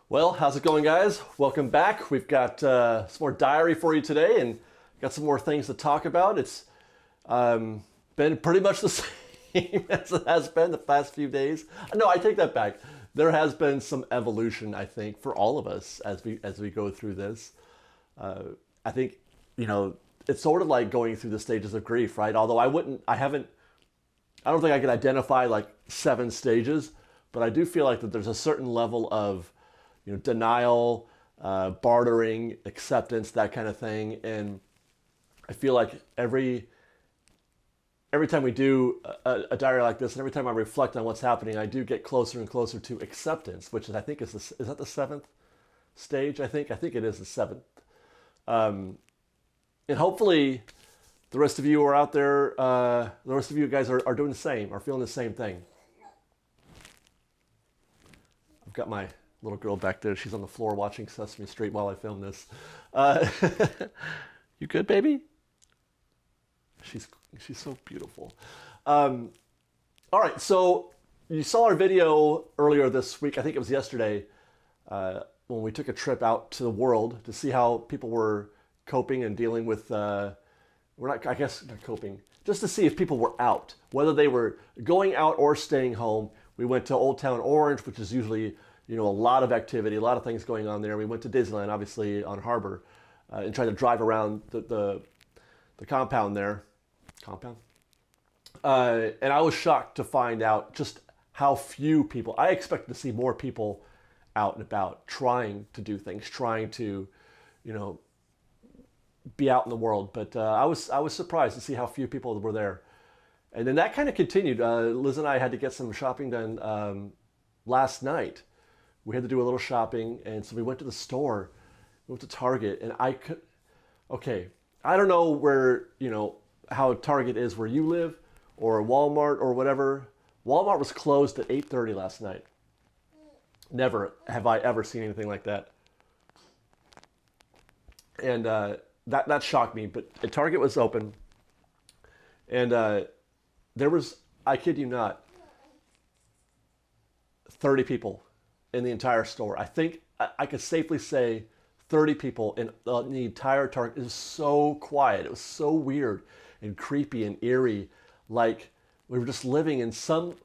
Well, how's it going, guys? Welcome back. We've got some more diary for you today and got some more things to talk about. It's been pretty much the same as it has been the past few days. No, I take that back. There has been some evolution, I think, for all of us as we go through this. I think, it's sort of like going through the stages of grief, right? Although I don't think I could identify like 7 stages, but I do feel like that there's a certain level of denial, bartering, acceptance, that kind of thing. And I feel like every time we do a diary like this, and every time I reflect on what's happening, I do get closer and closer to acceptance, which is, I think, is that the 7th stage? I think it is the 7th. And hopefully, the rest of you are out there. The rest of you guys are doing the same, are feeling the same thing. I've got my little girl back there. She's on the floor watching Sesame Street while I film this. You good, baby? She's so beautiful. All right, so you saw our video earlier this week. I think it was yesterday when we took a trip out to the world to see how people were coping and dealing with. Not coping. Just to see if people were out, whether they were going out or staying home. We went to Old Town Orange, which is usually a lot of activity, a lot of things going on there. We went to Disneyland, obviously, on Harbor, and tried to drive around the compound there. And I was shocked to find out just how few people. I expected to see more people out and about, trying to do things, trying to, be out in the world. But I was surprised to see how few people were there. And then that kind of continued. Liz and I had to get some shopping done last night. We had to do a little shopping, and so we went to the store. We went to Target, and I don't know where, how Target is where you live, or Walmart or whatever. Walmart was closed at 8:30 last night. Never have I ever seen anything like that. And that shocked me, but Target was open, and there was, I kid you not, 30 people in the entire store. I think I could safely say 30 people in the entire Target. It was so quiet. It was so weird and creepy and eerie, like we were just living in some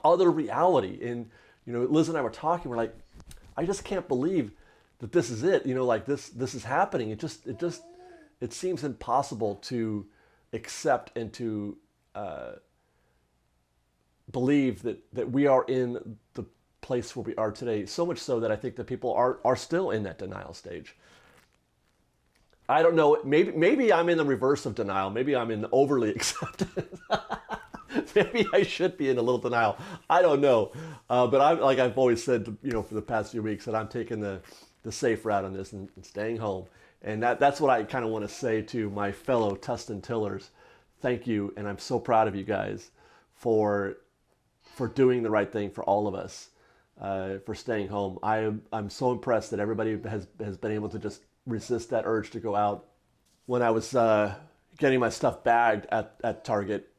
other reality. And Liz and I were talking. We're like, I just can't believe that this is it. Like this is happening. It seems impossible to accept and to believe that we are in the place where we are today. So much so that I think that people are still in that denial stage. I don't know. Maybe I'm in the reverse of denial. Maybe I'm in overly acceptance. Maybe I should be in a little denial. I don't know. But I've always said, for the past few weeks, that I'm taking the safe route on this and staying home. And that's what I kind of want to say to my fellow Tustin Tillers. Thank you, and I'm so proud of you guys for doing the right thing for all of us, for staying home. I'm so impressed that everybody has been able to just resist that urge to go out. When I was getting my stuff bagged at Target,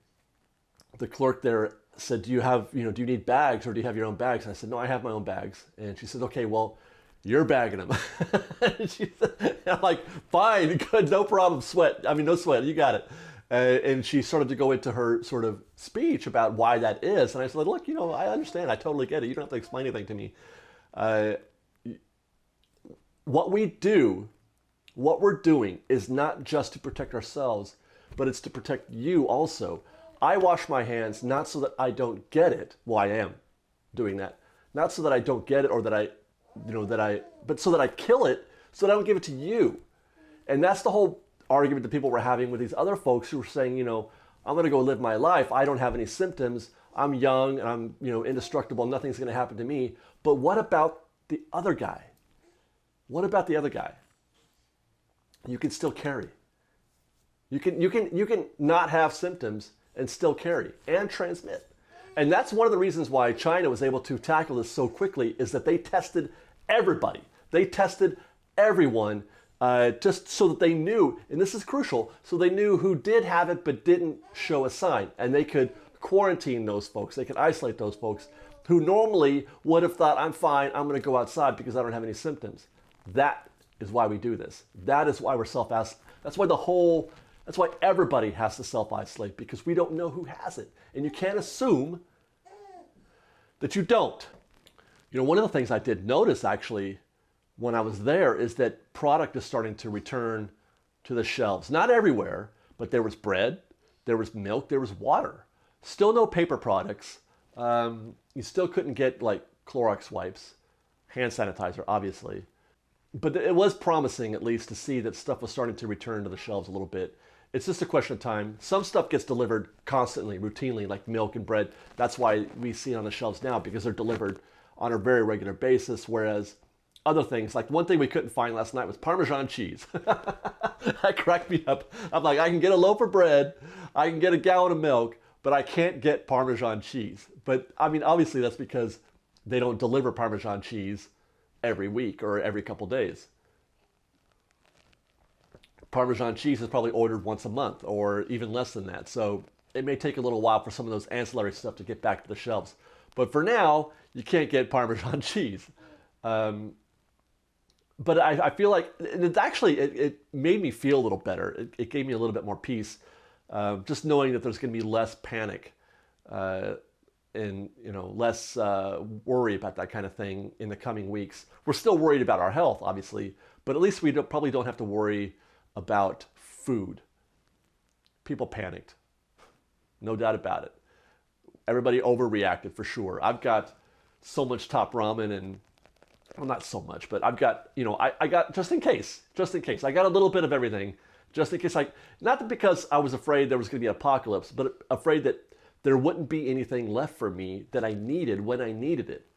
the clerk there said, do you need bags, or do you have your own bags? And I said, no, I have my own bags. And she said, okay, well, you're bagging them. I'm like, fine, good, no problem, no sweat, you got it. And she started to go into her sort of speech about why that is. And I said, look, I understand, I totally get it. You don't have to explain anything to me. What we're doing is not just to protect ourselves, but it's to protect you also. I wash my hands not so that I don't get it. Well, I am doing that. Not so that I don't get it, or but so that I kill it, so that I don't give it to you. And that's the whole argument that people were having with these other folks who were saying, I'm going to go live my life. I don't have any symptoms. I'm young, and I'm, indestructible. Nothing's going to happen to me. But what about the other guy? What about the other guy? You can still carry. You can not have symptoms and still carry and transmit. And that's one of the reasons why China was able to tackle this so quickly, is that they tested everybody. They tested everyone just so that they knew, and this is crucial, so they knew who did have it but didn't show a sign. And they could quarantine those folks. They could isolate those folks who normally would have thought, I'm fine, I'm going to go outside because I don't have any symptoms. That is why we do this. That is why we're self-isolating. That's why everybody has to self-isolate, because we don't know who has it. And you can't assume that you don't. One of the things I did notice actually when I was there is that product is starting to return to the shelves. Not everywhere, but there was bread, there was milk, there was water. Still no paper products. You still couldn't get like Clorox wipes, hand sanitizer, obviously. But it was promising, at least, to see that stuff was starting to return to the shelves a little bit. It's just a question of time. Some stuff gets delivered constantly, routinely, like milk and bread. That's why we see it on the shelves now, because they're delivered on a very regular basis, whereas other things, like one thing we couldn't find last night was Parmesan cheese. That cracked me up. I'm like, I can get a loaf of bread, I can get a gallon of milk, but I can't get Parmesan cheese. But I mean, obviously that's because they don't deliver Parmesan cheese every week or every couple days. Parmesan cheese is probably ordered once a month or even less than that. So it may take a little while for some of those ancillary stuff to get back to the shelves. But for now, you can't get Parmesan cheese. But I feel like it made me feel a little better. It gave me a little bit more peace, just knowing that there's going to be less panic and less worry about that kind of thing in the coming weeks. We're still worried about our health, obviously, but at least we probably don't have to worry about food. People panicked, no doubt about it. Everybody overreacted for sure. I've got so much top ramen and, well, not so much, but I've got, I got, just in case, I got a little bit of everything, just in case, not because I was afraid there was going to be an apocalypse, but afraid that there wouldn't be anything left for me that I needed when I needed it.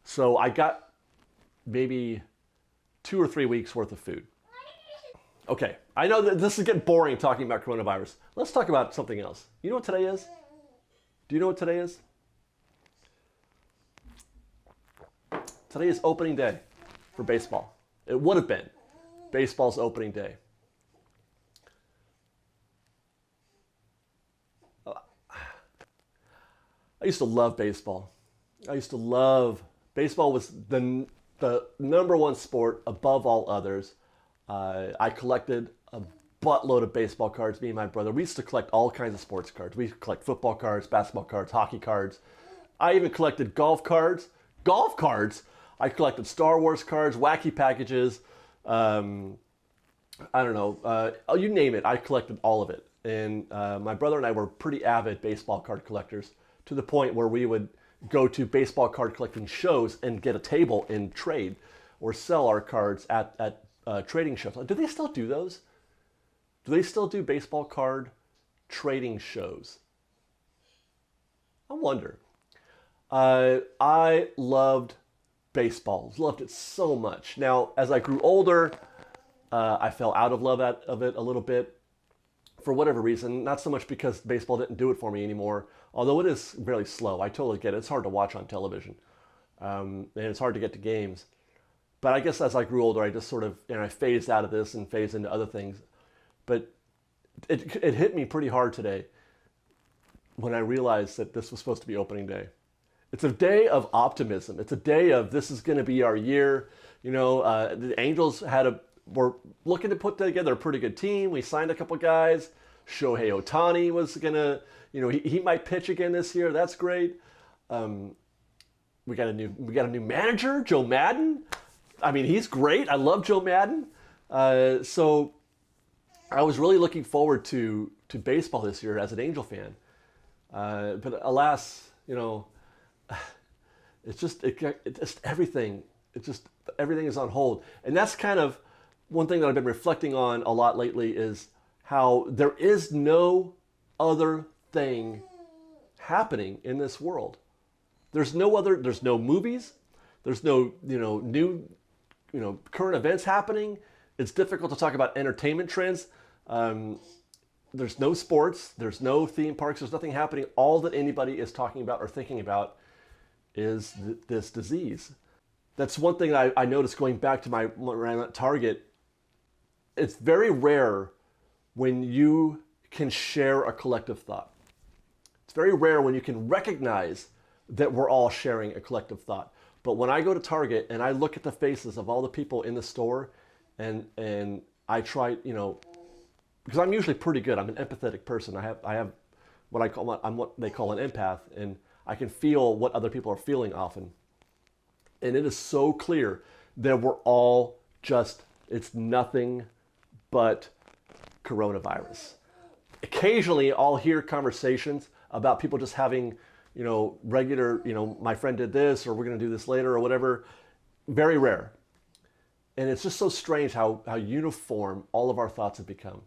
So I got maybe 2 or 3 weeks worth of food. Okay, I know that this is getting boring talking about coronavirus. Let's talk about something else. You know what today is? Do you know what today is? Today is opening day for baseball. It would have been baseball's opening day. I used to love baseball. Baseball was the number one sport above all others. I collected a buttload of baseball cards, me and my brother. We used to collect all kinds of sports cards. We used to collect football cards, basketball cards, hockey cards. I even collected golf cards. Golf cards? I collected Star Wars cards, wacky packages. I don't know. You name it, I collected all of it. And my brother and I were pretty avid baseball card collectors, to the point where we would go to baseball card collecting shows and get a table and trade or sell our cards at trading shows. Do they still do those? Do they still do baseball card trading shows? I wonder. I loved baseball, loved it so much. Now, as I grew older, I fell out of love of it a little bit for whatever reason. Not so much because baseball didn't do it for me anymore, although it is really slow. I totally get it. It's hard to watch on television, and it's hard to get to games. But I guess as I grew older, I just sort of, I phased out of this and phased into other things. But it hit me pretty hard today when I realized that this was supposed to be opening day. It's a day of optimism. It's a day of, this is going to be our year. The Angels were looking to put together a pretty good team. We signed a couple guys. Shohei Ohtani was going to, he might pitch again this year. That's great. We got a new manager, Joe Madden. I mean, he's great. I love Joe Madden. So I was really looking forward to baseball this year as an Angel fan. But alas, it's just everything. Everything is on hold. And that's kind of one thing that I've been reflecting on a lot lately, is how there is no other thing happening in this world. There's no movies. There's no, new, current events happening. It's difficult to talk about entertainment trends. There's no sports. There's no theme parks. There's nothing happening. All that anybody is talking about or thinking about is this disease. That's one thing I noticed going back to when I'm at Target. It's very rare when you can share a collective thought. It's very rare when you can recognize that we're all sharing a collective thought. But when I go to Target and I look at the faces of all the people in the store, and I try, you know, because I'm usually pretty good. I'm an empathetic person. I have I'm what they call an empath, and I can feel what other people are feeling often. And it is so clear that we're all just, it's nothing but coronavirus. Occasionally I'll hear conversations about people just having, you know, regular, you know, my friend did this, or we're going to do this later, or whatever. Very rare. And it's just so strange how uniform all of our thoughts have become.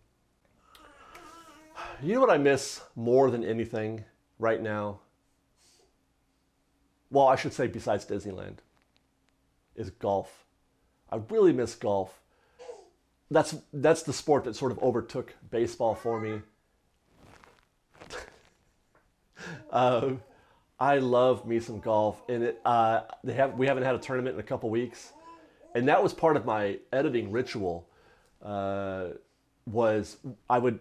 You know what I miss more than anything right now? Well, I should say besides Disneyland, is golf. I really miss golf. That's the sport that sort of overtook baseball for me. I love me some golf, and we haven't had a tournament in a couple weeks, and that was part of my editing ritual. Was I would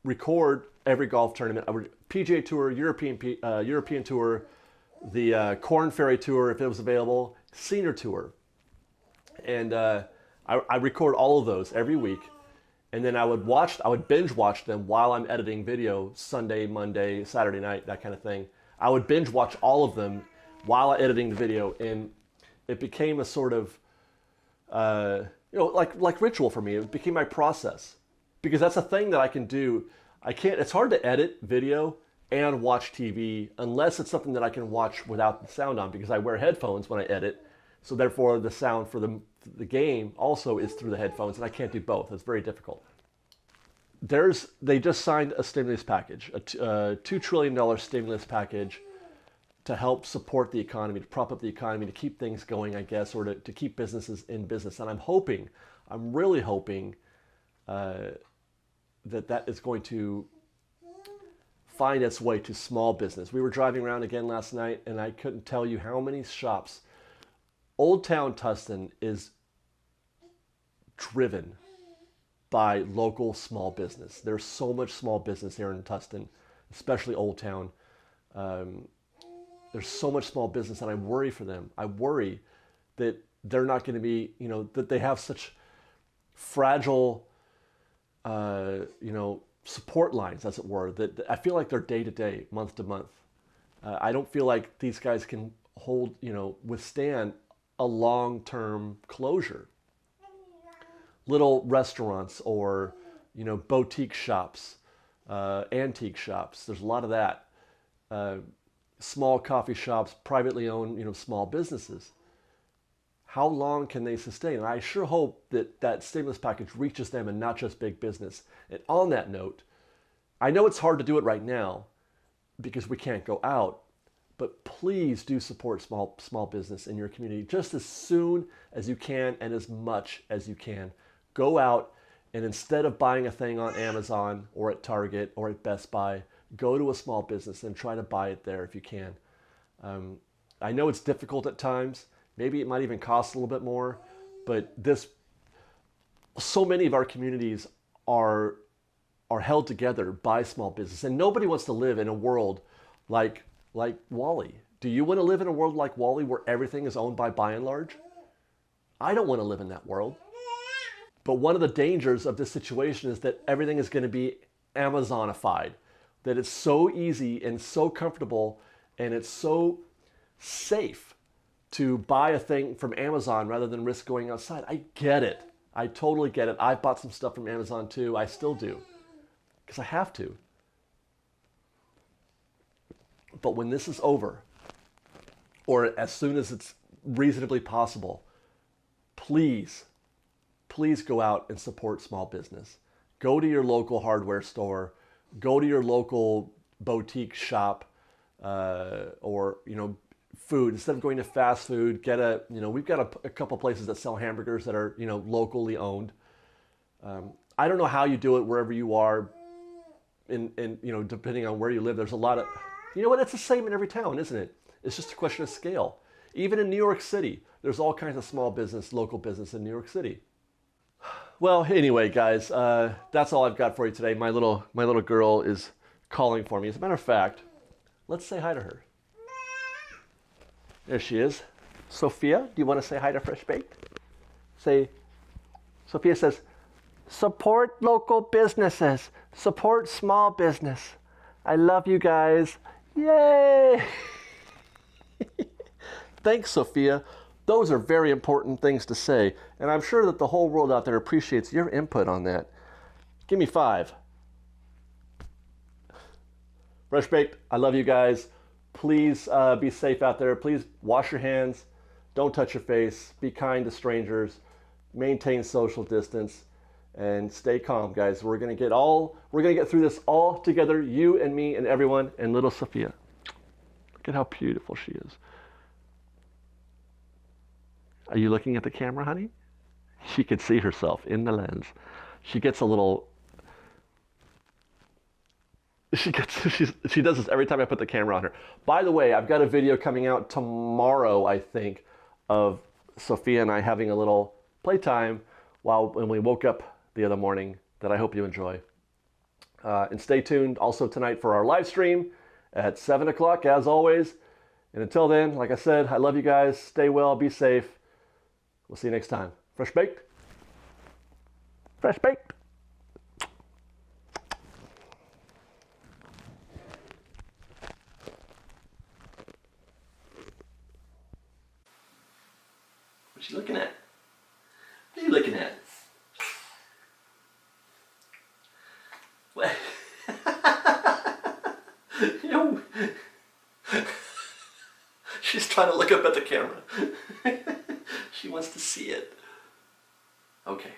record every golf tournament. I would PGA Tour, European Tour, the Corn Ferry Tour if it was available, Senior Tour, and I record all of those every week, and then I would binge watch them while I'm editing video Sunday, Monday, Saturday night, that kind of thing. I would binge watch all of them while editing the video, and it became a sort of like ritual for me. It became my process, because that's a thing that I can do. It's hard to edit video and watch TV unless it's something that I can watch without the sound on, because I wear headphones when I edit. So therefore the sound for the game also is through the headphones, and I can't do both. It's very difficult. They just signed a stimulus package, a $2 trillion stimulus package to help support the economy, to prop up the economy, to keep things going, I guess, or to keep businesses in business. And I'm really hoping that is going to find its way to small business. We were driving around again last night, and I couldn't tell you how many shops. Old Town Tustin is driven by local small business. There's so much small business here in Tustin, especially Old Town. There's so much small business, and I worry for them. I worry that they're not going to be, you know, that they have such fragile, support lines, as it were, that I feel like they're day to day, month to month. I don't feel like these guys can withstand a long-term closure. Little restaurants or, boutique shops, antique shops. There's a lot of that. Small coffee shops, privately owned, small businesses. How long can they sustain? And I sure hope that stimulus package reaches them and not just big business. And on that note, I know it's hard to do it right now because we can't go out, but please do support small business in your community just as soon as you can and as much as you can. Go out, and instead of buying a thing on Amazon or at Target or at Best Buy, go to a small business and try to buy it there if you can. I know it's difficult at times. Maybe it might even cost a little bit more, but so many of our communities are held together by small business, and nobody wants to live in a world like Wally. Do you want to live in a world like Wally where everything is owned by and large? I don't want to live in that world. But one of the dangers of this situation is that everything is going to be Amazonified, that it's so easy and so comfortable and it's so safe to buy a thing from Amazon rather than risk going outside. I get it. I totally get it. I've bought some stuff from Amazon too. I still do, because I have to. But when this is over, or as soon as it's reasonably possible, please go out and support small business. Go to your local hardware store, go to your local boutique shop, or food. Instead of going to fast food, we've got a couple places that sell hamburgers that are locally owned. I don't know how you do it wherever you are, in depending on where you live. There's a lot of, it's the same in every town, isn't it? It's just a question of scale. Even in New York City, there's all kinds of small business, local business in New York City. Well, anyway, guys, that's all I've got for you today. My little girl is calling for me. As a matter of fact, let's say hi to her. There she is. Sophia, do you want to say hi to Fresh Baked? Sophia says, support local businesses. Support small business. I love you guys. Yay! Thanks, Sophia. Those are very important things to say, and I'm sure that the whole world out there appreciates your input on that. Give me 5. Fresh Baked, I love you guys. Please be safe out there. Please wash your hands. Don't touch your face. Be kind to strangers. Maintain social distance. And stay calm, guys. We're gonna get through this all together, you and me and everyone, and little Sophia. Look at how beautiful she is. Are you looking at the camera, honey? She can see herself in the lens. She gets a little. She does this every time I put the camera on her. By the way, I've got a video coming out tomorrow, I think, of Sophia and I having a little playtime when we woke up the other morning that I hope you enjoy. And stay tuned also tonight for our live stream at 7 o'clock, as always. And until then, like I said, I love you guys. Stay well, be safe. We'll see you next time. Fresh Baked? Fresh Baked. What you looking at? What are you looking at? What? You know, she's trying to look up at the camera. She wants to see it. Okay.